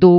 2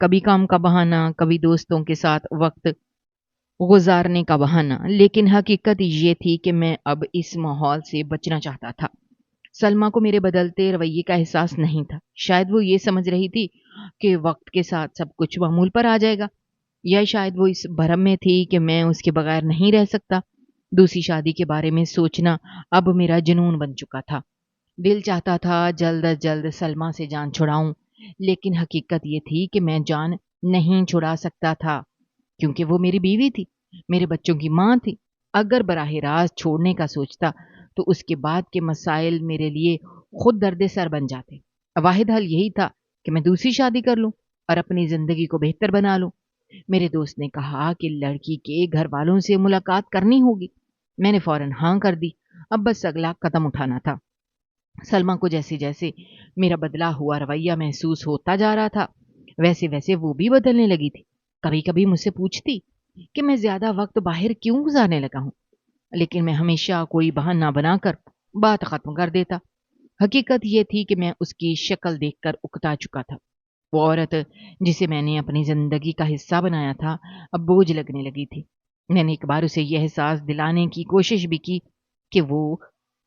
کبھی کام کا بہانہ، کبھی دوستوں کے ساتھ وقت گزارنے کا بہانہ، لیکن حقیقت یہ تھی کہ میں اب اس ماحول سے بچنا چاہتا تھا۔ سلمیٰ کو میرے بدلتے رویے کا احساس نہیں تھا۔ شاید وہ یہ سمجھ رہی تھی کہ وقت کے ساتھ سب کچھ معمول پر آ جائے گا، یا شاید وہ اس بھرم میں تھی کہ میں اس کے بغیر نہیں رہ سکتا۔ دوسری شادی کے بارے میں سوچنا اب میرا جنون بن چکا تھا۔ دل چاہتا تھا جلد از جلد سلمیٰ سے جان چھڑاؤں، لیکن حقیقت یہ تھی کہ میں جان نہیں چھڑا سکتا تھا، کیونکہ وہ میری بیوی تھی، میرے بچوں کی ماں تھی۔ اگر براہ راست چھوڑنے کا سوچتا تو اس کے بعد کے مسائل میرے لیے خود درد سر بن جاتے۔ واحد حل یہی تھا کہ میں دوسری شادی کر لوں اور اپنی زندگی کو بہتر بنا لوں۔ میرے دوست نے کہا کہ لڑکی کے گھر والوں سے ملاقات کرنی ہوگی۔ میں نے فوراً ہاں کر دی۔ اب بس اگلا قدم اٹھانا تھا۔ سلمیٰ کو جیسے جیسے میرا بدلا ہوا رویہ محسوس ہوتا جا رہا تھا، ویسے ویسے وہ بھی بدلنے لگی تھی۔ کبھی کبھی مجھ سے پوچھتی کہ میں زیادہ وقت باہر کیوں گزارنے لگا ہوں، لیکن میں ہمیشہ کوئی بہانہ بنا کر بات ختم کر دیتا۔ حقیقت یہ تھی کہ میں اس کی شکل دیکھ کر اکتا چکا تھا۔ وہ عورت جسے میں نے اپنی زندگی کا حصہ بنایا تھا اب بوجھ لگنے لگی تھی۔ میں نے ایک بار اسے یہ احساس دلانے کی کوشش بھی کی کہ وہ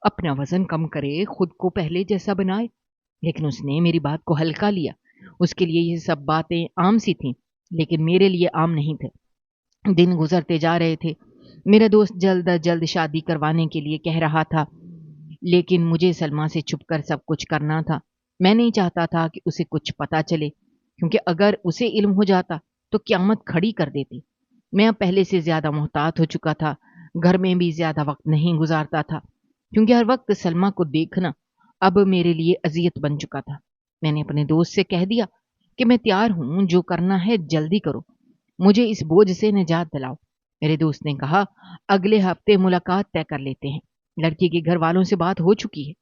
اپنا وزن کم کرے، خود کو پہلے جیسا بنائے، لیکن اس نے میری بات کو ہلکا لیا۔ اس کے لیے یہ سب باتیں عام سی تھیں، لیکن میرے لیے عام نہیں تھے۔ دن گزرتے جا رہے تھے۔ میرا دوست جلد از جلد شادی کروانے کے لیے کہہ رہا تھا، لیکن مجھے سلمیٰ سے چھپ کر سب کچھ کرنا تھا۔ میں نہیں چاہتا تھا کہ اسے کچھ پتہ چلے، کیونکہ اگر اسے علم ہو جاتا تو قیامت کھڑی کر دیتی۔ میں اب پہلے سے زیادہ محتاط ہو چکا تھا، گھر میں بھی زیادہ وقت نہیں گزارتا تھا، کیونکہ ہر وقت سلمیٰ کو دیکھنا اب میرے لیے اذیت بن چکا تھا۔ میں نے اپنے دوست سے کہہ دیا کہ میں تیار ہوں، جو کرنا ہے جلدی کرو، مجھے اس بوجھ سے نجات دلاؤ۔ میرے دوست نے کہا، اگلے ہفتے ملاقات طے کر لیتے ہیں۔ لڑکی کے گھر والوں سے بات ہو چکی ہے۔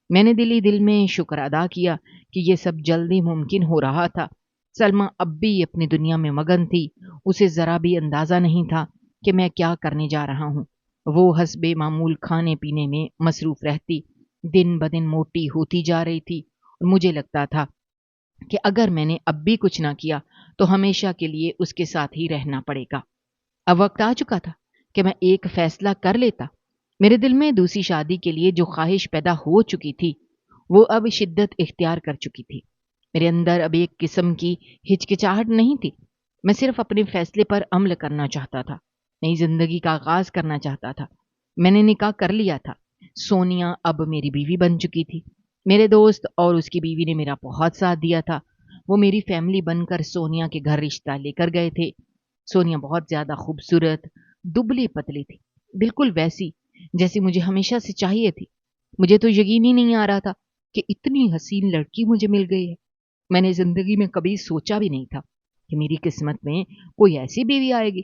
میں نے دل ہی دل میں شکر ادا کیا کہ یہ سب جلدی ممکن ہو رہا تھا۔ سلمیٰ اب بھی اپنی دنیا میں مگن تھی۔ اسے ذرا بھی اندازہ نہیں تھا کہ میں کیا کرنے جا رہا ہوں۔ وہ حسب معمول کھانے پینے میں مصروف رہتی، دن بدن موٹی ہوتی جا رہی تھی، اور مجھے لگتا تھا کہ اگر میں نے اب بھی کچھ نہ کیا تو ہمیشہ کے لیے اس کے ساتھ ہی رہنا پڑے گا۔ اب وقت آ چکا تھا کہ میں ایک فیصلہ کر لیتا۔ میرے دل میں دوسری شادی کے لیے جو خواہش پیدا ہو چکی تھی وہ اب شدت اختیار کر چکی تھی۔ میرے اندر اب ایک قسم کی ہچکچاہٹ نہیں تھی۔ میں صرف اپنے فیصلے پر عمل کرنا چاہتا تھا، نئی زندگی کا آغاز کرنا چاہتا تھا۔ میں نے نکاح کر لیا تھا۔ سونیا اب میری بیوی بن چکی تھی۔ میرے دوست اور اس کی بیوی نے میرا بہت ساتھ دیا تھا۔ وہ میری فیملی بن کر سونیا کے گھر رشتہ لے کر گئے تھے۔ سونیا بہت زیادہ خوبصورت، دبلی پتلی تھی، بالکل ویسی جیسی مجھے ہمیشہ سے چاہیے تھی۔ مجھے تو یقین ہی نہیں آ رہا تھا کہ اتنی حسین لڑکی مجھے مل گئی ہے۔ میں نے زندگی میں کبھی سوچا بھی نہیں تھا کہ میری قسمت میں کوئی ایسی بیوی آئے گی۔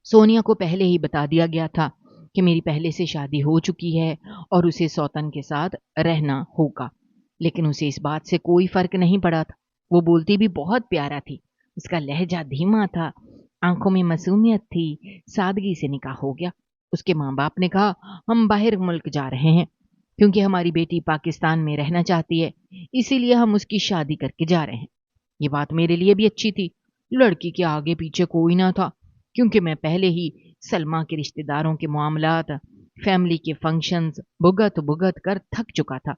سونیا کو پہلے ہی بتا دیا گیا تھا کہ میری پہلے سے شادی ہو چکی ہے اور اسے سوتن کے ساتھ رہنا ہوگا، لیکن اسے اس بات سے کوئی فرق نہیں پڑا تھا۔ وہ بولتی بھی بہت پیارا تھی، اس کا لہجہ دھیما تھا، آنکھوں میں معصومیت تھی۔ سادگی سے نکاح ہو گیا۔ اس کے ماں باپ نے کہا، ہم باہر ملک جا رہے ہیں کیونکہ ہماری بیٹی پاکستان میں رہنا چاہتی ہے، اسی لیے ہم اس کی شادی کر کے جا رہے ہیں۔ یہ بات میرے لیے بھی اچھی تھی۔ لڑکی کے آگے پیچھے کوئی نہ تھا، کیونکہ میں پہلے ہی سلمیٰ کے رشتہ داروں کے معاملات، فیملی کے فنکشنز بھگت بھگت کر تھک چکا تھا۔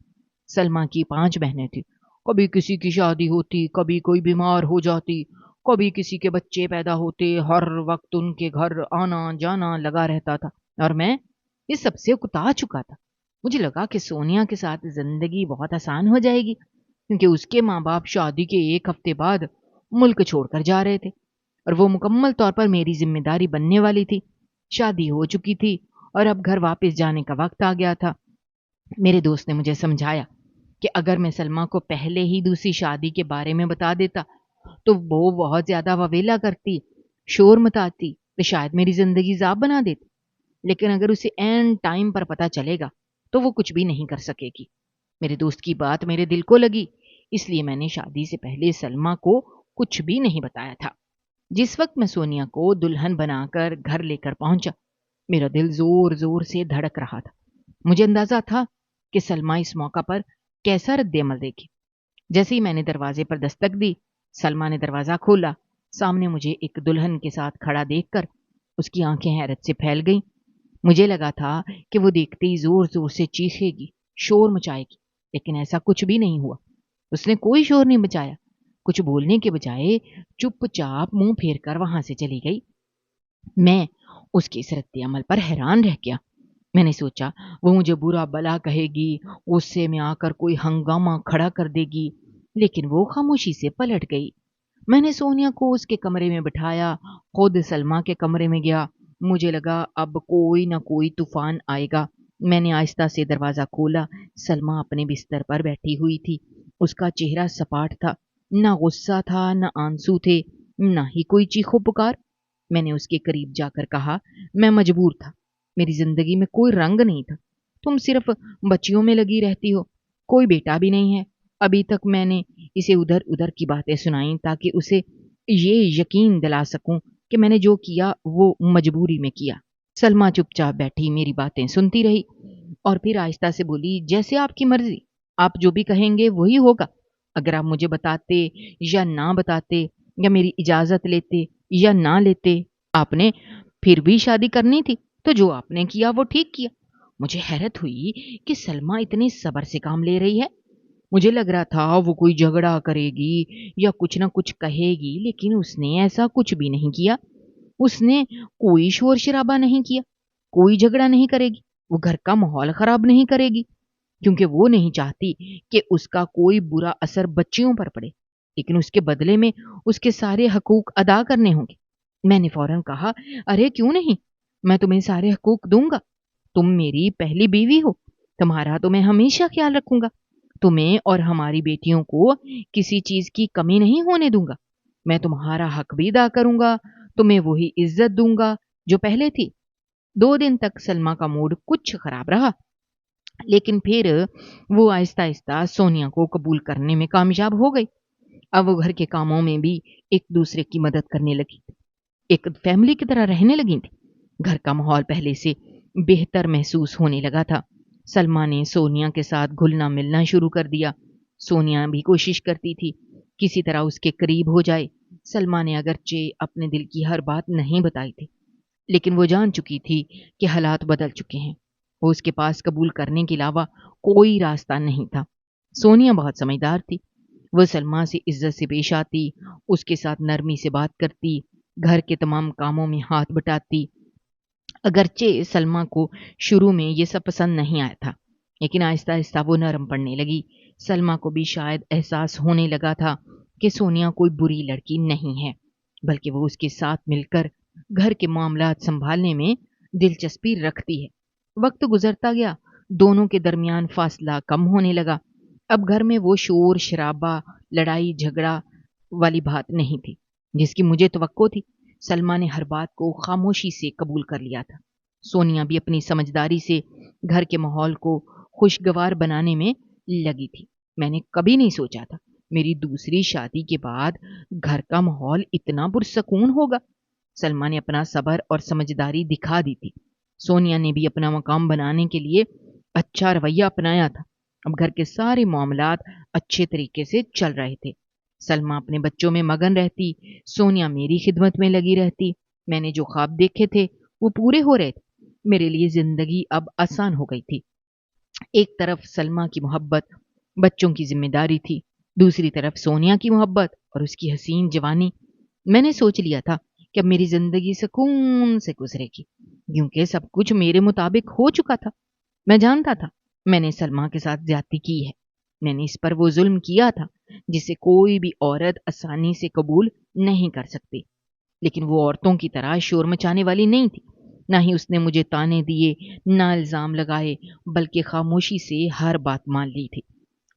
سلمیٰ کی 5 بہنیں تھیں، کبھی کسی کی شادی ہوتی، کبھی کوئی بیمار ہو جاتی، کبھی کسی کے بچے پیدا ہوتے، ہر وقت ان کے گھر آنا جانا لگا رہتا تھا، اور میں اس سب سے اکتا چکا تھا۔ مجھے لگا کہ سونیا کے ساتھ زندگی بہت آسان ہو جائے گی، کیونکہ اس کے ماں باپ شادی کے 1 ہفتے بعد ملک چھوڑ کر جا رہے تھے، اور وہ مکمل طور پر میری ذمہ داری بننے والی تھی۔ شادی ہو چکی تھی اور اب گھر واپس جانے کا وقت آ گیا تھا۔ میرے دوست نے مجھے سمجھایا کہ اگر میں سلمیٰ کو پہلے ہی دوسری شادی کے بارے میں بتا دیتا تو وہ بہت زیادہ وویلا کرتی، شور مچاتی، تو شاید میری زندگی عذاب بنا دیتی، لیکن اگر اسے عین ٹائم پر پتہ چلے گا تو وہ کچھ بھی نہیں کر سکے گی۔ میرے دوست کی بات میرے دل کو لگی، اس لیے میں نے شادی سے پہلے سلمیٰ کو کچھ بھی نہیں بتایا تھا۔ جس وقت میں سونیا کو دلہن بنا کر گھر لے کر پہنچا، میرا دل زور زور سے دھڑک رہا تھا۔ مجھے اندازہ تھا کہ سلمیٰ اس موقع پر کیسا رد عمل دے گی۔ جیسے ہی میں نے دروازے پر دستک دی، سلما نے دروازہ کھولا۔ سامنے مجھے ایک دلہن کے ساتھ کھڑا دیکھ کر اس کی آنکھیں حیرت سے پھیل گئیں۔ مجھے لگا تھا کہ وہ دیکھتے ہی زور زور سے چیخے گی، شور مچائے گی، لیکن ایسا کچھ بھی نہیں ہوا۔ اس نے کوئی شور نہیں مچایا، کچھ بولنے کے بجائے چپ چاپ منہ پھیر کر وہاں سے چلی گئی۔ میں اس کے اس رد عمل پر حیران رہ گیا۔ میں نے سوچا وہ مجھے برا بلا کہے گی، غصے میں آ کر کوئی ہنگامہ کھڑا کر دے گی، لیکن وہ خاموشی سے پلٹ گئی۔ میں نے سونیا کو اس کے کمرے میں بٹھایا، خود سلما کے کمرے میں گیا۔ مجھے لگا اب کوئی نہ کوئی طوفان آئے گا۔ میں نے آہستہ سے دروازہ کھولا۔ سلما اپنے بستر پر بیٹھی ہوئی تھی۔ اس کا چہرہ سپاٹ تھا، نہ غصہ تھا نہ آنسو تھے، نہ ہی کوئی چیخو پکار۔ میں نے اس کے قریب جا کر کہا، میں مجبور تھا، میری زندگی میں کوئی رنگ نہیں تھا، تم صرف بچیوں میں لگی رہتی ہو، کوئی بیٹا بھی نہیں ہے۔ ابھی تک میں نے اسے ادھر ادھر کی باتیں سنائیں تاکہ اسے یہ یقین دلا سکوں کہ میں نے جو کیا وہ مجبوری میں کیا۔ سلما چپ چاپ بیٹھی میری باتیں سنتی رہی اور پھر آہستہ سے بولی، جیسے آپ کی مرضی، آپ جو بھی کہیں گے وہی ہوگا۔ اگر آپ مجھے بتاتے یا نہ بتاتے، یا میری اجازت لیتے یا نہ لیتے، آپ نے پھر بھی شادی کرنی تھی، تو جو آپ نے کیا وہ ٹھیک کیا۔ مجھے حیرت ہوئی کہ سلما اتنے صبر سے کام لے رہی ہے۔ مجھے لگ رہا تھا وہ کوئی جھگڑا کرے گی یا کچھ نہ کچھ کہے گی، لیکن اس نے ایسا کچھ بھی نہیں کیا۔ اس نے کوئی شور شرابہ نہیں کیا، کوئی جھگڑا نہیں کرے گی، وہ گھر کا ماحول خراب نہیں کرے گی، کیونکہ وہ نہیں چاہتی کہ اس کا کوئی برا اثر بچیوں پر پڑے، لیکن اس کے بدلے میں اس کے سارے حقوق ادا کرنے ہوں گے۔ میں نے فوراً کہا، ارے کیوں نہیں، میں تمہیں سارے حقوق دوں گا، تم میری پہلی بیوی ہو، تمہارا تو میں ہمیشہ خیال رکھوں گا، تمہیں اور ہماری بیٹیوں کو کسی چیز کی کمی نہیں ہونے دوں گا، میں تمہارا حق بھی ادا کروں گا، تمہیں وہی عزت دوں گا جو پہلے تھی۔ 2 دن تک سلما کا موڈ کچھ خراب رہا، لیکن پھر وہ آہستہ آہستہ سونیا کو قبول کرنے میں کامیاب ہو گئی۔ اب وہ گھر کے کاموں میں بھی ایک دوسرے کی مدد کرنے لگی، ایک فیملی کی طرح رہنے لگی تھی۔ گھر کا ماحول پہلے سے بہتر محسوس ہونے لگا تھا۔ سلما نے سونیا کے ساتھ گھلنا ملنا شروع کر دیا۔ سونیا بھی کوشش کرتی تھی کسی طرح اس کے قریب ہو جائے۔ سلما نے اگرچہ اپنے دل کی ہر بات نہیں بتائی تھی، لیکن وہ جان چکی تھی کہ حالات بدل چکے ہیں، وہ اس کے پاس قبول کرنے کے علاوہ کوئی راستہ نہیں تھا۔ سونیا بہت سمجھدار تھی، وہ سلما سے عزت سے پیش آتی، اس کے ساتھ نرمی سے بات کرتی، گھر کے تمام کاموں میں ہاتھ بٹاتی۔ اگرچہ سلما کو شروع میں یہ سب پسند نہیں آیا تھا، لیکن آہستہ آہستہ وہ نرم پڑنے لگی۔ سلما کو بھی شاید احساس ہونے لگا تھا کہ سونیا کوئی بری لڑکی نہیں ہے، بلکہ وہ اس کے ساتھ مل کر گھر کے معاملات سنبھالنے میں دلچسپی رکھتی ہے۔ وقت گزرتا گیا، دونوں کے درمیان فاصلہ کم ہونے لگا۔ اب گھر میں وہ شور شرابہ، لڑائی جھگڑا والی بات نہیں تھی جس کی مجھے توقع تھی۔ سلما نے ہر بات کو خاموشی سے قبول کر لیا تھا۔ سونیا بھی اپنی سمجھداری سے گھر کے ماحول کو خوشگوار بنانے میں لگی تھی۔ میں نے کبھی نہیں سوچا تھا میری دوسری شادی کے بعد گھر کا ماحول اتنا پرسکون ہوگا۔ سلما نے اپنا صبر اور سمجھداری دکھا دی تھی۔ سونیا نے بھی اپنا مقام بنانے کے لیے اچھا رویہ اپنایا تھا۔ اب گھر کے سارے معاملات اچھے طریقے سے چل رہے تھے۔ سلما اپنے بچوں میں مگن رہتی، سونیا میری خدمت میں لگی رہتی۔ میں نے جو خواب دیکھے تھے وہ پورے ہو رہے تھے۔ میرے لیے زندگی اب آسان ہو گئی تھی۔ ایک طرف سلما کی محبت، بچوں کی ذمہ داری تھی، دوسری طرف سونیا کی محبت اور اس کی حسین جوانی۔ میں نے سوچ لیا تھا کہ اب میری زندگی سکون سے گزرے گی، کیونکہ سب کچھ میرے مطابق ہو چکا تھا۔ میں جانتا تھا میں نے سلما کے ساتھ زیادتی کی ہے، میں نے اس پر وہ ظلم کیا تھا جسے کوئی بھی عورت آسانی سے قبول نہیں کر سکتی، لیکن وہ عورتوں کی طرح شور مچانے والی نہیں تھی۔ نہ ہی اس نے مجھے تانے دیے، نہ الزام لگائے، بلکہ خاموشی سے ہر بات مان لی تھی۔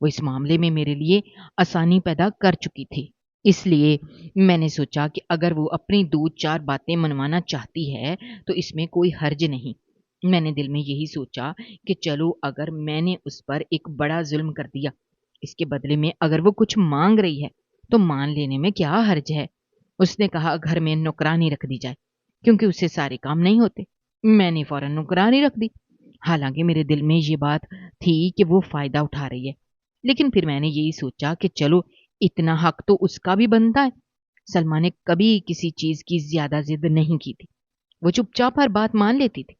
وہ اس معاملے میں میرے لیے آسانی پیدا کر چکی تھی۔ اس لیے میں نے سوچا کہ اگر وہ اپنی 2-4 باتیں منوانا چاہتی ہے تو اس میں کوئی حرج نہیں۔ میں نے دل میں یہی سوچا کہ چلو اگر میں نے اس پر ایک بڑا ظلم کر دیا، اس کے بدلے میں اگر وہ کچھ مانگ رہی ہے تو مان لینے میں کیا حرج ہے۔ اس نے کہا گھر میں نوکرانی رکھ دی جائے کیونکہ اس سے سارے کام نہیں ہوتے۔ میں نے فوراً نوکرانی رکھ دی، حالانکہ میرے دل میں یہ بات تھی کہ وہ فائدہ اٹھا رہی ہے، لیکن پھر میں نے یہی سوچا کہ چلو اتنا حق تو اس کا بھی بنتا ہے۔ سلما نے کبھی کسی چیز کی زیادہ ضد نہیں کی تھی، وہ چپ چاپ ہر بات مان لیتی تھی۔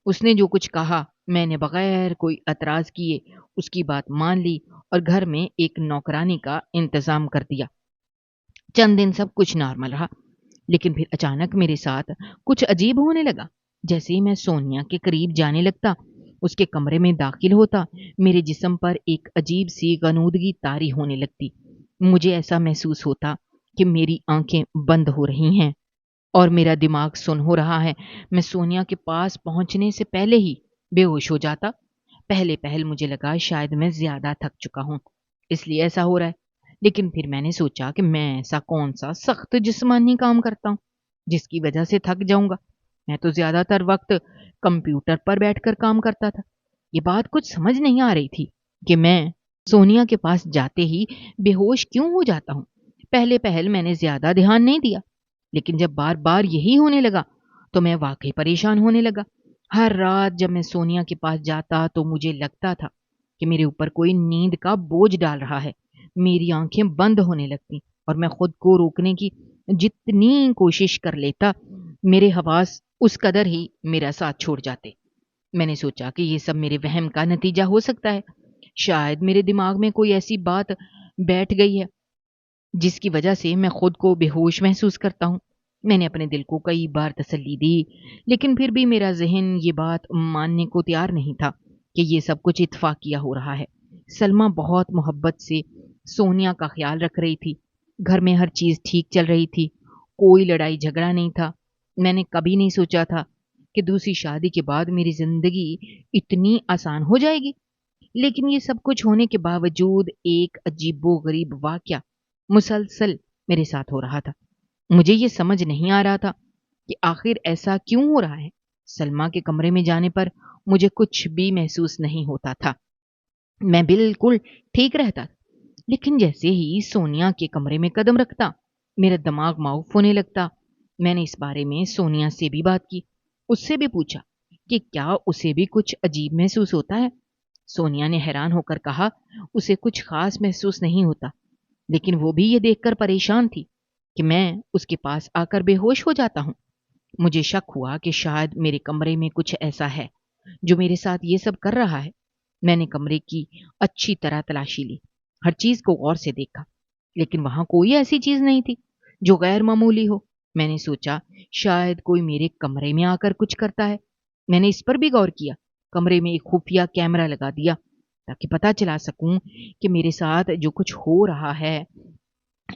اس نے جو کچھ کہا میں نے بغیر کوئی اعتراض کیے اس کی بات مان لی اور گھر میں ایک نوکرانی کا انتظام کر دیا۔ چند دن سب کچھ نارمل رہا، لیکن پھر اچانک میرے ساتھ کچھ عجیب ہونے لگا۔ جیسے ہی میں سونیا کے قریب جانے لگتا، اس کے کمرے میں داخل ہوتا، میرے جسم پر ایک عجیب سی غنودگی طاری ہونے لگتی۔ مجھے ایسا محسوس ہوتا کہ میری آنکھیں بند ہو رہی ہیں اور میرا دماغ سن ہو رہا ہے۔ میں سونیا کے پاس پہنچنے سے پہلے ہی بے ہوش ہو جاتا۔ پہلے پہل مجھے لگا شاید میں زیادہ تھک چکا ہوں، اس لیے ایسا ہو رہا ہے۔ لیکن پھر میں نے سوچا کہ میں ایسا کون سا سخت جسمانی کام کرتا ہوں جس کی وجہ سے تھک جاؤں گا؟ میں تو زیادہ تر وقت کمپیوٹر پر بیٹھ کر کام کرتا تھا۔ یہ بات کچھ سمجھ نہیں آ رہی تھی کہ میں سونیا کے پاس جاتے ہی بے ہوش کیوں ہو جاتا ہوں۔ پہلے پہل میں نے زیادہ دھیان نہیں دیا، لیکن جب بار بار یہی ہونے لگا تو میں واقعی پریشان ہونے لگا۔ ہر رات جب میں سونیا کے پاس جاتا تو مجھے لگتا تھا کہ میرے اوپر کوئی نیند کا بوجھ ڈال رہا ہے۔ میری آنکھیں بند ہونے لگتی اور میں خود کو روکنے کی جتنی کوشش کر لیتا، میرے حواس اس قدر ہی میرا ساتھ چھوڑ جاتے۔ میں نے سوچا کہ یہ سب میرے وہم کا نتیجہ ہو سکتا ہے۔ شاید میرے دماغ میں کوئی ایسی بات بیٹھ گئی ہے جس کی وجہ سے میں خود کو بے ہوش محسوس کرتا ہوں۔ میں نے اپنے دل کو کئی بار تسلی دی، لیکن پھر بھی میرا ذہن یہ بات ماننے کو تیار نہیں تھا کہ یہ سب کچھ اتفاقیہ ہو رہا ہے۔ سلما بہت محبت سے سونیا کا خیال رکھ رہی تھی، گھر میں ہر چیز ٹھیک چل رہی تھی، کوئی لڑائی جھگڑا نہیں تھا۔ میں نے کبھی نہیں سوچا تھا کہ دوسری شادی کے بعد میری زندگی اتنی آسان ہو جائے گی، لیکن یہ سب کچھ ہونے کے باوجود ایک عجیب و غریب واقعہ مسلسل میرے ساتھ ہو رہا تھا۔ مجھے یہ سمجھ نہیں آ رہا تھا کہ آخر ایسا کیوں ہو رہا ہے۔ سلما کے کمرے میں جانے پر مجھے کچھ بھی محسوس نہیں ہوتا تھا، میں بالکل ٹھیک رہتا، لیکن جیسے ہی سونیا کے کمرے میں قدم رکھتا میرا دماغ معاف ہونے لگتا۔ میں نے اس بارے میں سونیا سے بھی بات کی، اس سے بھی پوچھا کہ کیا اسے بھی کچھ عجیب محسوس ہوتا ہے۔ سونیا نے حیران ہو کر کہا اسے کچھ خاص محسوس نہیں ہوتا، لیکن وہ بھی یہ دیکھ کر پریشان تھی کہ میں اس کے پاس آ کر بے ہوش ہو جاتا ہوں۔ مجھے شک ہوا کہ شاید میرے کمرے میں کچھ ایسا ہے جو میرے ساتھ یہ سب کر رہا ہے۔ میں نے کمرے کی اچھی طرح تلاشی لی، ہر چیز کو غور سے دیکھا، لیکن وہاں کوئی ایسی چیز نہیں تھی جو غیر معمولی ہو۔ میں نے سوچا شاید کوئی میرے کمرے میں آ کر کچھ کرتا ہے۔ میں نے اس پر بھی غور کیا، کمرے میں ایک خفیہ کیمرہ لگا دیا تاکہ پتہ چلا سکوں کہ میرے ساتھ جو کچھ ہو رہا ہے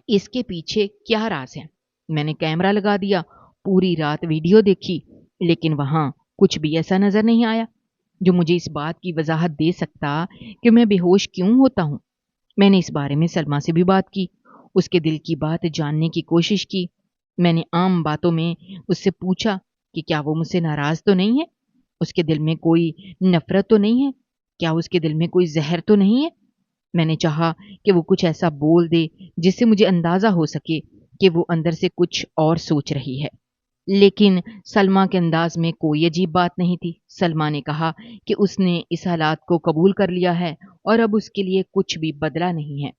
اس کے پیچھے کیا راز ہے۔ میں نے کیمرہ لگا دیا، پوری رات ویڈیو دیکھی، لیکن وہاں کچھ بھی ایسا نظر نہیں آیا جو مجھے اس بات کی وضاحت دے سکتا کہ میں بے ہوش کیوں ہوتا ہوں۔ میں نے اس بارے میں سلما سے بھی بات کی، اس کے دل کی بات جاننے کی کوشش کی۔ میں نے عام باتوں میں اس سے پوچھا کہ کیا وہ مجھ سے ناراض تو نہیں ہے، اس کے دل میں کوئی نفرت تو نہیں ہے، کیا اس کے دل میں کوئی زہر تو نہیں ہے۔ میں نے چاہا کہ وہ کچھ ایسا بول دے جس سے مجھے اندازہ ہو سکے کہ وہ اندر سے کچھ اور سوچ رہی ہے، لیکن سلما کے انداز میں کوئی عجیب بات نہیں تھی۔ سلما نے کہا کہ اس نے اس حالات کو قبول کر لیا ہے اور اب اس کے لیے کچھ بھی بدلا نہیں ہے،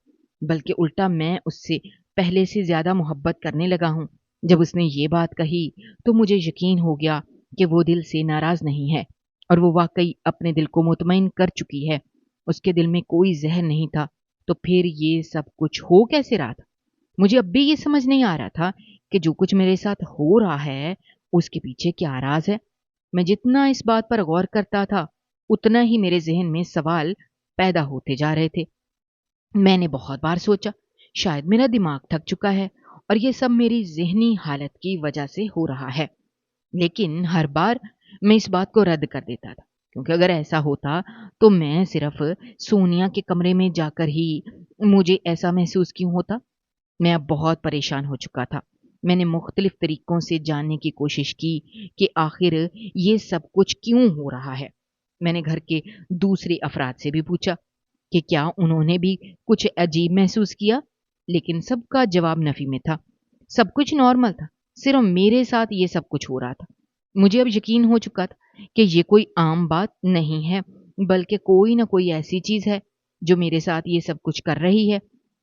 بلکہ الٹا میں اس سے پہلے سے زیادہ محبت کرنے لگا ہوں۔ جب اس نے یہ بات کہی تو مجھے یقین ہو گیا کہ وہ دل سے ناراض نہیں ہے اور وہ واقعی اپنے دل کو مطمئن کر چکی ہے۔ اس کے دل میں کوئی زہر نہیں تھا، تو پھر یہ سب کچھ ہو کیسے رہا تھا؟ مجھے اب بھی یہ سمجھ نہیں آ رہا تھا کہ جو کچھ میرے ساتھ ہو رہا ہے اس کے پیچھے کیا راز ہے۔ میں جتنا اس بات پر غور کرتا تھا اتنا ہی میرے ذہن میں سوال پیدا ہوتے جا رہے تھے۔ میں نے بہت بار سوچا شاید میرا دماغ تھک چکا ہے اور یہ سب میری ذہنی حالت کی وجہ سے ہو رہا ہے، لیکن ہر بار میں اس بات کو رد کر دیتا تھا، کیونکہ اگر ایسا ہوتا تو میں صرف سونیا کے کمرے میں جا کر ہی مجھے ایسا محسوس کیوں ہوتا۔ میں اب بہت پریشان ہو چکا تھا۔ میں نے مختلف طریقوں سے جاننے کی کوشش کی کہ آخر یہ سب کچھ کیوں ہو رہا ہے۔ میں نے گھر کے دوسرے افراد سے بھی پوچھا کہ کیا انہوں نے بھی کچھ عجیب محسوس کیا، لیکن سب کا جواب نفی میں تھا۔ سب کچھ نارمل تھا، صرف میرے ساتھ یہ سب کچھ ہو رہا تھا۔ مجھے اب یقین ہو چکا تھا کہ یہ کوئی عام بات نہیں ہے، بلکہ کوئی نہ کوئی ایسی چیز ہے جو میرے ساتھ یہ سب کچھ کر رہی ہے۔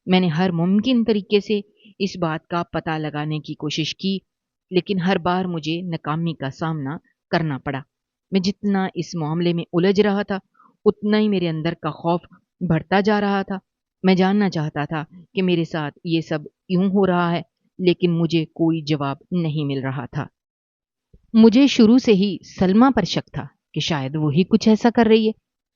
میں نے ہر ممکن طریقے سے اس بات کا پتہ لگانے کی کوشش کی، لیکن ہر بار مجھے ناکامی کا سامنا کرنا پڑا۔ میں جتنا اس معاملے میں الجھ رہا تھا، اتنا ہی میرے اندر کا خوف بڑھتا جا رہا تھا۔ میں جاننا چاہتا تھا کہ میرے ساتھ یہ سب کیوں ہو رہا ہے، لیکن مجھے کوئی جواب نہیں مل رہا تھا۔ مجھے شروع سے ہی سلمیٰ پر شک تھا کہ شاید وہی کچھ ایسا کر رہی ہے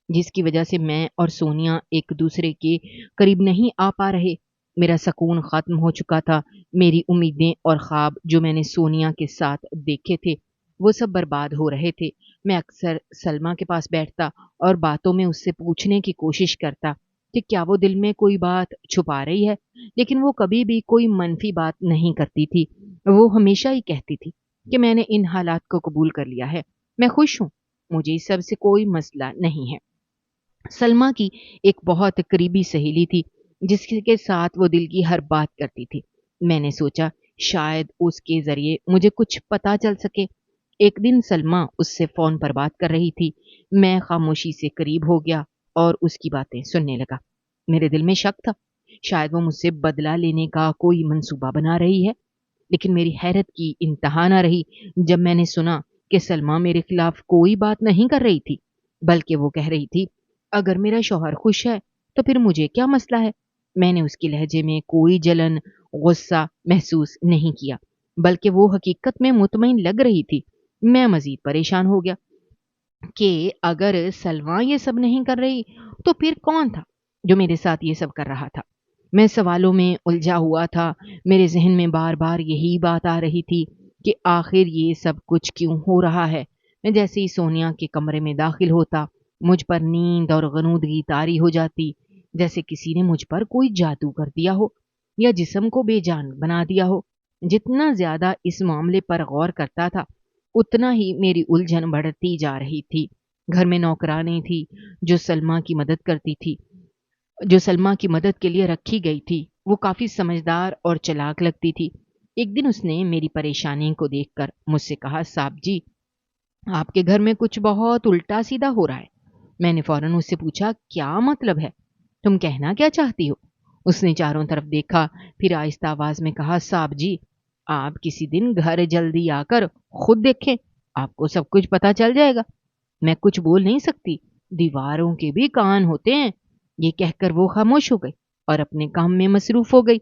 جس کی وجہ سے میں اور سونیا ایک دوسرے کے قریب نہیں آ پا رہے۔ میرا سکون ختم ہو چکا تھا۔ میری امیدیں اور خواب جو میں نے سونیا کے ساتھ دیکھے تھے وہ سب برباد ہو رہے تھے۔ میں اکثر سلمیٰ کے پاس بیٹھتا اور باتوں میں اس سے پوچھنے کی کوشش کرتا کہ کیا وہ دل میں کوئی بات چھپا رہی ہے، لیکن وہ کبھی بھی کوئی منفی بات نہیں کرتی تھی۔ وہ ہمیشہ ہی کہتی تھی کہ میں نے ان حالات کو قبول کر لیا ہے، میں خوش ہوں، مجھے اس سب سے کوئی مسئلہ نہیں ہے۔ سلمیٰ کی ایک بہت قریبی سہیلی تھی جس کے ساتھ وہ دل کی ہر بات کرتی تھی۔ میں نے سوچا شاید اس کے ذریعے مجھے کچھ پتہ چل سکے۔ ایک دن سلمیٰ اس سے فون پر بات کر رہی تھی۔ میں خاموشی سے قریب ہو گیا اور اس کی باتیں سننے لگا۔ میرے دل میں شک تھا، شاید وہ مجھ سے بدلہ لینے کا کوئی منصوبہ بنا رہی ہے، لیکن میری حیرت کی انتہا نہ رہی جب میں نے سنا کہ سلمیٰ میرے خلاف کوئی بات نہیں کر رہی تھی، بلکہ وہ کہہ رہی تھی اگر میرا شوہر خوش ہے تو پھر مجھے کیا مسئلہ ہے۔ میں نے اس کے لہجے میں کوئی جلن، غصہ محسوس نہیں کیا، بلکہ وہ حقیقت میں مطمئن لگ رہی تھی۔ میں مزید پریشان ہو گیا کہ اگر سلمیٰ یہ سب نہیں کر رہی تو پھر کون تھا جو میرے ساتھ یہ سب کر رہا تھا۔ میں سوالوں میں الجھا ہوا تھا۔ میرے ذہن میں بار بار یہی بات آ رہی تھی کہ آخر یہ سب کچھ کیوں ہو رہا ہے۔ میں جیسے ہی سونیا کے کمرے میں داخل ہوتا مجھ پر نیند اور غنودگی طاری ہو جاتی، جیسے کسی نے مجھ پر کوئی جادو کر دیا ہو یا جسم کو بے جان بنا دیا ہو۔ جتنا زیادہ اس معاملے پر غور کرتا تھا اتنا ہی میری الجھن بڑھتی جا رہی تھی۔ گھر میں نوکرانی تھی جو سلمیٰ کی مدد کرتی تھی، جو سلمیٰ کی مدد کے لیے رکھی گئی تھی۔ وہ کافی سمجھدار اور چلاک لگتی تھی۔ ایک دن اس نے میری پریشانی کو دیکھ کر مجھ سے کہا صاحب جی، آپ کے گھر میں کچھ بہت الٹا سیدھا ہو رہا ہے۔ میں نے فوراً اس سے پوچھا کیا مطلب ہے، تم کہنا کیا چاہتی ہو؟ اس نے چاروں طرف دیکھا، پھر آہستہ آواز میں کہا صاحب جی، آپ کسی دن گھر جلدی آ کر خود دیکھیں، آپ کو سب کچھ پتا چل جائے گا۔ میں کچھ بول نہیں سکتی، دیواروں کے بھی کان ہوتے ہیں۔ یہ کہہ کر وہ خاموش ہو گئی اور اپنے کام میں مصروف ہو گئی۔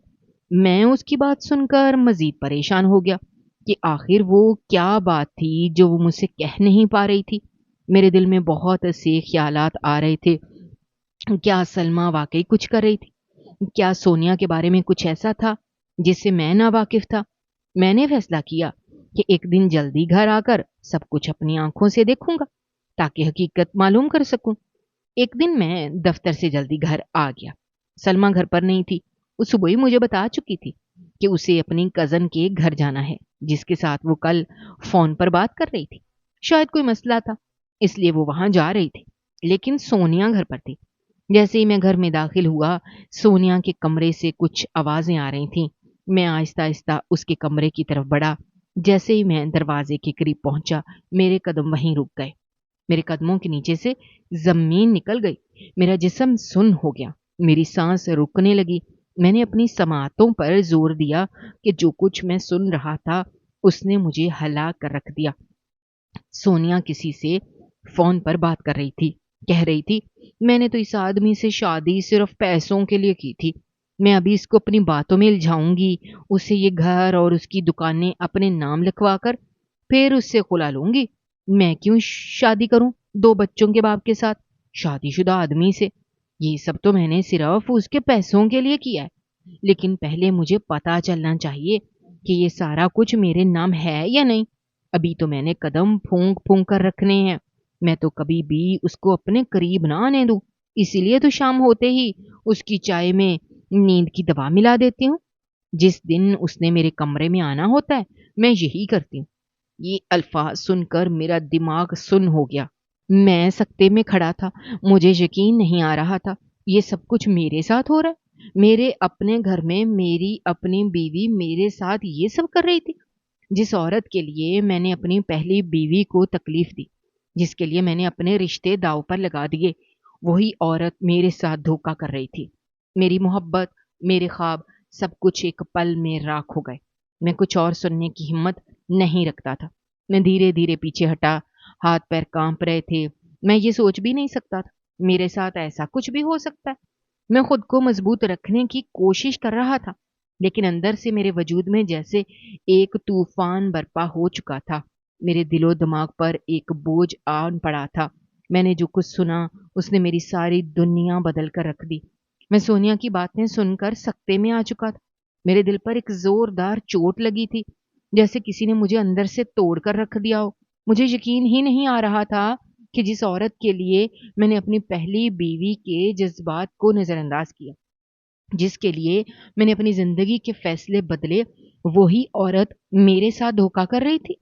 میں اس کی بات سن کر مزید پریشان ہو گیا کہ آخر وہ کیا بات تھی جو وہ مجھ سے کہہ نہیں پا رہی تھی۔ میرے دل میں بہت سے خیالات آ رہے تھے۔ کیا سلمیٰ واقعی کچھ کر رہی تھی؟ کیا سونیا کے بارے میں کچھ ایسا تھا جس سے میں ناواقف تھا؟ میں نے فیصلہ کیا کہ ایک دن جلدی گھر آ کر سب کچھ اپنی آنکھوں سے دیکھوں گا تاکہ حقیقت معلوم کر سکوں۔ ایک دن میں دفتر سے جلدی گھر آ گیا۔ سلمیٰ گھر پر نہیں تھی۔ وہ صبح ہی مجھے بتا چکی تھی کہ اسے اپنی کزن کے گھر جانا ہے جس کے ساتھ وہ کل فون پر بات کر رہی تھی۔ شاید کوئی مسئلہ تھا اس لیے وہ وہاں جا رہی تھی، لیکن سونیا گھر پر تھی۔ جیسے ہی میں گھر میں داخل ہوا سونیا کے کمرے سے کچھ آوازیں آ رہی تھیں۔ میں آہستہ آہستہ اس کے کمرے کی طرف بڑھا۔ جیسے ہی میں دروازے کے قریب پہنچا میرے قدم وہیں رک گئے۔ میرے قدموں کے نیچے سے زمین نکل گئی۔ میرا جسم سن ہو گیا، میری سانس رکنے لگی۔ میں نے اپنی سماعتوں پر زور دیا کہ جو کچھ میں سن رہا تھا اس نے مجھے ہلا کر رکھ دیا۔ سونیا کسی سے فون پر بات کر رہی تھی، کہہ رہی تھی میں نے تو اس آدمی سے شادی صرف پیسوں کے لیے کی تھی، میں ابھی اس کو اپنی باتوں میں الجھاؤں گی، اسے یہ گھر اور اس کی دکانیں اپنے نام لکھوا کر پھر اس سے خلا لوں گی۔ میں کیوں شادی کروں 2 بچوں کے باپ کے ساتھ، شادی شدہ آدمی سے؟ یہ سب تو میں نے صرف اس کے پیسوں کے لیے کیا ہے، لیکن پہلے مجھے پتا چلنا چاہیے کہ یہ سارا کچھ میرے نام ہے یا نہیں۔ ابھی تو میں نے قدم پھونک پھونک کر رکھنے ہیں، میں تو کبھی بھی اس کو اپنے قریب نہ آنے دوں، اسی لیے تو شام ہوتے ہی اس کی چائے میں نیند کی دوا ملا دیتی ہوں۔ جس دن اس نے میرے کمرے میں آنا ہوتا ہے میں یہی کرتی ہوں۔ یہ الفاظ سن کر میرا دماغ سن ہو گیا۔ میں سکتے میں کھڑا تھا، مجھے یقین نہیں آ رہا تھا یہ سب کچھ میرے ساتھ ہو رہا ہے۔ میرے اپنے گھر میں میری اپنی بیوی میرے ساتھ یہ سب کر رہی تھی۔ جس عورت کے لیے میں نے اپنی پہلی بیوی کو تکلیف دی، جس کے لیے میں نے اپنے رشتے داؤ پر لگا دیے، وہی عورت میرے ساتھ دھوکہ کر رہی تھی۔ میری محبت میرے خواب سب کچھ ایک پل میں راکھ ہو گئے۔ میں کچھ اور سننے کی ہمت نہیں رکھتا تھا۔ میں دھیرے دھیرے پیچھے ہٹا، ہاتھ پیر کانپ رہے تھے۔ میں یہ سوچ بھی نہیں سکتا تھا میرے ساتھ ایسا کچھ بھی ہو سکتا ہے۔ میں خود کو مضبوط رکھنے کی کوشش کر رہا تھا، لیکن اندر سے میرے وجود میں جیسے ایک طوفان برپا ہو چکا تھا۔ میرے دل و دماغ پر ایک بوجھ آن پڑا تھا۔ میں نے جو کچھ سنا اس نے میری ساری دنیا بدل کر رکھ دی۔ میں سونیا کی باتیں سن کر سکتے میں آ چکا تھا۔ میرے دل پر ایک زوردار چوٹ لگی تھی، جیسے کسی نے مجھے اندر سے توڑ کر رکھ دیا ہو۔ مجھے یقین ہی نہیں آ رہا تھا کہ جس عورت کے لیے میں نے اپنی پہلی بیوی کے جذبات کو نظر انداز کیا، جس کے لیے میں نے اپنی زندگی کے فیصلے بدلے، وہی عورت میرے ساتھ دھوکا کر رہی تھی۔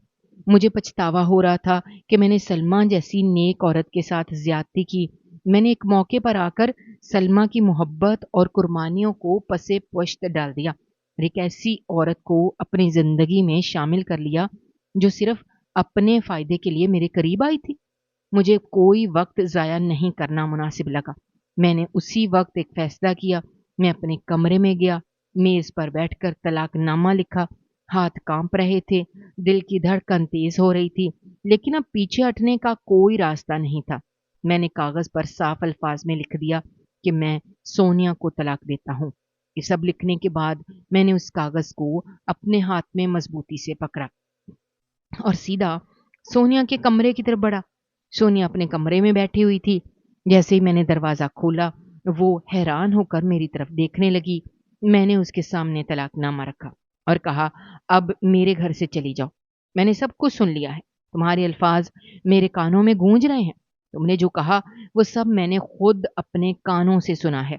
مجھے پچھتاوا ہو رہا تھا کہ میں نے سلمہ جیسی نیک عورت کے ساتھ زیادتی کی۔ میں نے ایک موقع پر آ کر سلمہ کی محبت اور قربانیوں کو پسِ پشت ڈال دیا اور ایک ایسی عورت کو اپنی زندگی میں شامل کر لیا جو صرف اپنے فائدے کے لیے میرے قریب آئی تھی۔ مجھے کوئی وقت ضائع نہیں کرنا مناسب لگا۔ میں نے اسی وقت ایک فیصلہ کیا۔ میں اپنے کمرے میں گیا، میز پر بیٹھ کر طلاق نامہ لکھا۔ ہاتھ کانپ رہے تھے، دل کی دھڑکن تیز ہو رہی تھی، لیکن اب پیچھے ہٹنے کا کوئی راستہ نہیں تھا۔ میں نے کاغذ پر صاف الفاظ میں لکھ دیا کہ میں سونیا کو طلاق دیتا ہوں۔ یہ سب لکھنے کے بعد میں نے اس کاغذ کو اپنے ہاتھ میں مضبوطی سے پکڑا اور سیدھا سونیا کے کمرے کی طرف بڑھا۔ سونیا اپنے کمرے میں بیٹھی ہوئی تھی۔ جیسے ہی میں نے دروازہ کھولا، وہ حیران ہو کر میری طرف دیکھنے لگی۔ میں نے اس کے سامنے طلاق نامہ رکھا اور کہا، اب میرے گھر سے چلی جاؤ۔ میں نے سب کچھ سن لیا ہے۔ تمہارے الفاظ میرے کانوں میں گونج رہے ہیں۔ تم نے جو کہا وہ سب میں نے خود اپنے کانوں سے سنا ہے۔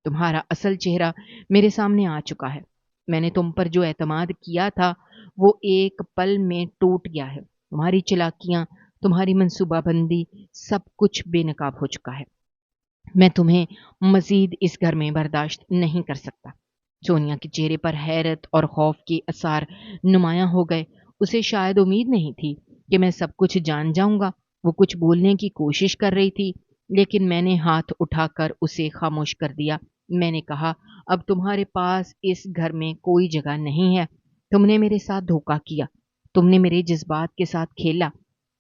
تمہارا اصل چہرہ میرے سامنے آ چکا ہے۔ میں نے تم پر جو اعتماد کیا تھا وہ ایک پل میں ٹوٹ گیا ہے۔ تمہاری چلاکیاں، تمہاری منصوبہ بندی، سب کچھ بے نقاب ہو چکا ہے۔ میں تمہیں مزید اس گھر میں برداشت نہیں کر سکتا۔ سونیا کے چہرے پر حیرت اور خوف کے اثار نمایاں ہو گئے۔ اسے شاید امید نہیں تھی کہ میں سب کچھ جان جاؤں گا۔ وہ کچھ بولنے کی کوشش کر رہی تھی، لیکن میں نے ہاتھ اٹھا کر اسے خاموش کر دیا۔ میں نے کہا، اب تمہارے پاس اس گھر میں کوئی جگہ نہیں ہے۔ تم نے میرے ساتھ دھوکا کیا، تم نے میرے جذبات کے ساتھ کھیلا،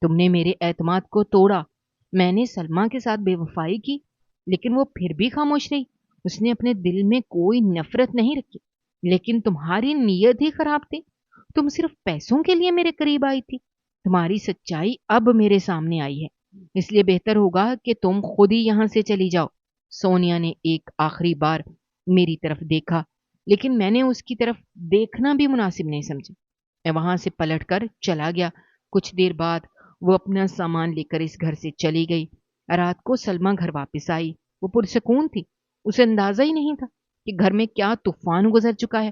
تم نے میرے اعتماد کو توڑا۔ میں نے سلمہ کے ساتھ بے وفائی کی، لیکن وہ پھر بھی خاموش رہی۔ اس نے اپنے دل میں کوئی نفرت نہیں رکھی، لیکن تمہاری نیت ہی خراب تھی۔ تم صرف پیسوں کے لیے میرے قریب آئی تھی۔ تمہاری سچائی اب میرے سامنے آئی ہے، اس لیے بہتر ہوگا کہ تم خود ہی یہاں سے چلی جاؤ۔ سونیا نے ایک آخری بار میری طرف دیکھا، لیکن میں نے اس کی طرف دیکھنا بھی مناسب نہیں سمجھا۔ میں وہاں سے پلٹ کر چلا گیا۔ کچھ دیر بعد وہ اپنا سامان لے کر اس گھر سے چلی گئی۔ رات کو سلمہ گھر واپس آئی۔ وہ پرسکون تھی۔ اسے اندازہ ہی نہیں تھا کہ گھر میں کیا طوفان گزر چکا ہے۔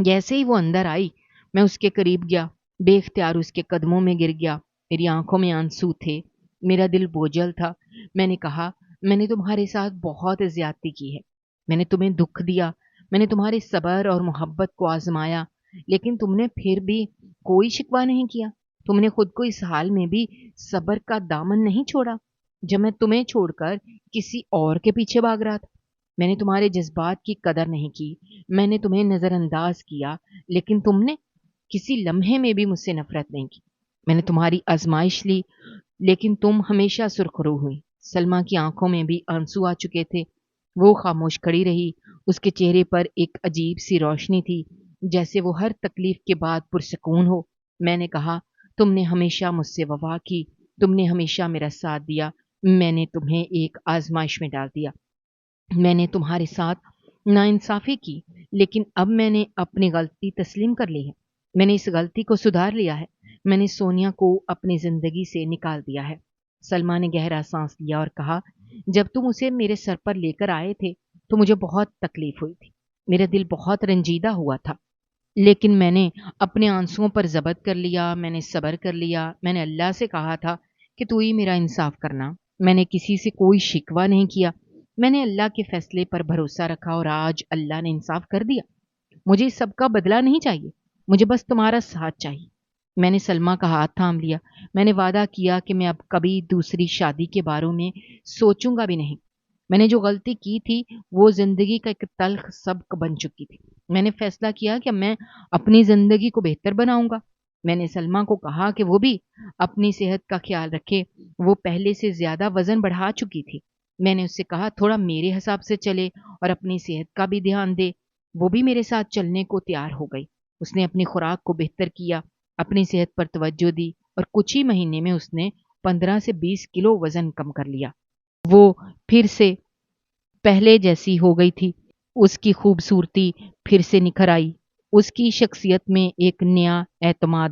جیسے ہی وہ اندر آئی، میں اس کے قریب گیا، بے اختیار اس کے قدموں میں گر گیا۔ میری آنکھوں میں آنسو تھے، میرا دل بوجھل تھا۔ میں نے کہا، میں نے تمہارے ساتھ بہت زیادتی کی ہے۔ میں نے تمہیں دکھ دیا، میں نے تمہارے صبر اور محبت کو آزمایا، لیکن تم نے پھر بھی کوئی شکوہ نہیں کیا۔ تم نے خود کو اس حال میں بھی صبر کا دامن نہیں چھوڑا جب میں تمہیں چھوڑ کر کسی اور کے پیچھے بھاگ رہا تھا۔ میں نے تمہارے جذبات کی قدر نہیں کی، میں نے تمہیں نظر انداز کیا، لیکن تم نے کسی لمحے میں بھی مجھ سے نفرت نہیں کی۔ میں نے تمہاری آزمائش لی، لیکن تم ہمیشہ سرخرو ہوئی۔ سلمہ کی آنکھوں میں بھی آنسو آ چکے تھے۔ وہ خاموش کھڑی رہی۔ اس کے چہرے پر ایک عجیب سی روشنی تھی، جیسے وہ ہر تکلیف کے بعد پرسکون ہو۔ میں نے کہا، تم نے ہمیشہ مجھ سے وفا کی، تم نے ہمیشہ میرا ساتھ دیا۔ میں نے تمہیں ایک آزمائش میں ڈال دیا، میں نے تمہارے ساتھ ناانصافی کی، لیکن اب میں نے اپنی غلطی تسلیم کر لی ہے۔ میں نے اس غلطی کو سدھار لیا ہے۔ میں نے سونیا کو اپنی زندگی سے نکال دیا ہے۔ سلمہ نے گہرا سانس لیا اور کہا، جب تم اسے میرے سر پر لے کر آئے تھے تو مجھے بہت تکلیف ہوئی تھی، میرا دل بہت رنجیدہ ہوا تھا، لیکن میں نے اپنے آنسوؤں پر ضبط کر لیا، میں نے صبر کر لیا۔ میں نے اللہ سے کہا تھا کہ تو ہی میرا انصاف کرنا۔ میں نے کسی سے کوئی شکوہ نہیں کیا۔ میں نے اللہ کے فیصلے پر بھروسہ رکھا اور آج اللہ نے انصاف کر دیا۔ مجھے اس سب کا بدلہ نہیں چاہیے، مجھے بس تمہارا ساتھ چاہیے۔ میں نے سلمہ کا ہاتھ تھام لیا۔ میں نے وعدہ کیا کہ میں اب کبھی دوسری شادی کے بارے میں سوچوں گا بھی نہیں۔ میں نے جو غلطی کی تھی وہ زندگی کا ایک تلخ سبق بن چکی تھی۔ میں نے فیصلہ کیا کہ میں اپنی زندگی کو بہتر بناؤں گا۔ میں نے سلمیٰ کو کہا کہ وہ بھی اپنی صحت کا خیال رکھے، وہ پہلے سے زیادہ وزن بڑھا چکی تھی۔ میں نے اس سے کہا تھوڑا میرے حساب سے چلے اور اپنی صحت کا بھی دھیان دے۔ وہ بھی میرے ساتھ چلنے کو تیار ہو گئی۔ اس نے اپنی خوراک کو بہتر کیا، اپنی صحت پر توجہ دی اور کچھ ہی مہینے میں اس نے 15 سے 20 کلو وزن کم کر لیا۔ وہ پھر سے پہلے جیسی ہو گئی تھی۔ اس کی خوبصورتی پھر سے نکھر آئی۔ اس کی شخصیت میں ایک نیا اعتماد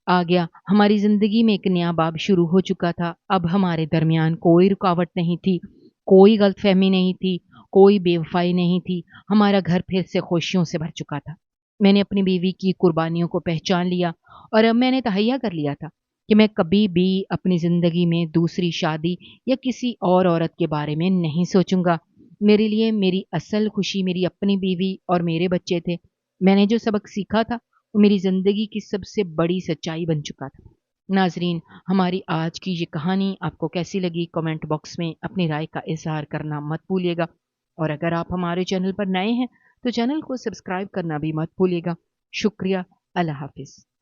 آ گیا۔ ہماری زندگی میں ایک نیا باب شروع ہو چکا تھا۔ اب ہمارے درمیان کوئی رکاوٹ نہیں تھی، کوئی غلط فہمی نہیں تھی، کوئی بے وفائی نہیں تھی۔ ہمارا گھر پھر سے خوشیوں سے بھر چکا تھا۔ میں نے اپنی بیوی کی قربانیوں کو پہچان لیا اور اب میں نے تہیہ کر لیا تھا کہ میں کبھی بھی اپنی زندگی میں دوسری شادی یا کسی اور عورت کے بارے میں نہیں سوچوں گا۔ میرے لیے میری اصل خوشی میری اپنی بیوی اور میرے بچے تھے۔ میں نے جو سبق سیکھا تھا وہ میری زندگی کی سب سے بڑی سچائی بن چکا تھا۔ ناظرین، ہماری آج کی یہ کہانی آپ کو کیسی لگی؟ کمنٹ باکس میں اپنی رائے کا اظہار کرنا مت بھولیے گا، اور اگر آپ ہمارے چینل پر نئے ہیں تو چینل کو سبسکرائب کرنا بھی مت بھولیے گا۔ شکریہ۔ اللہ حافظ۔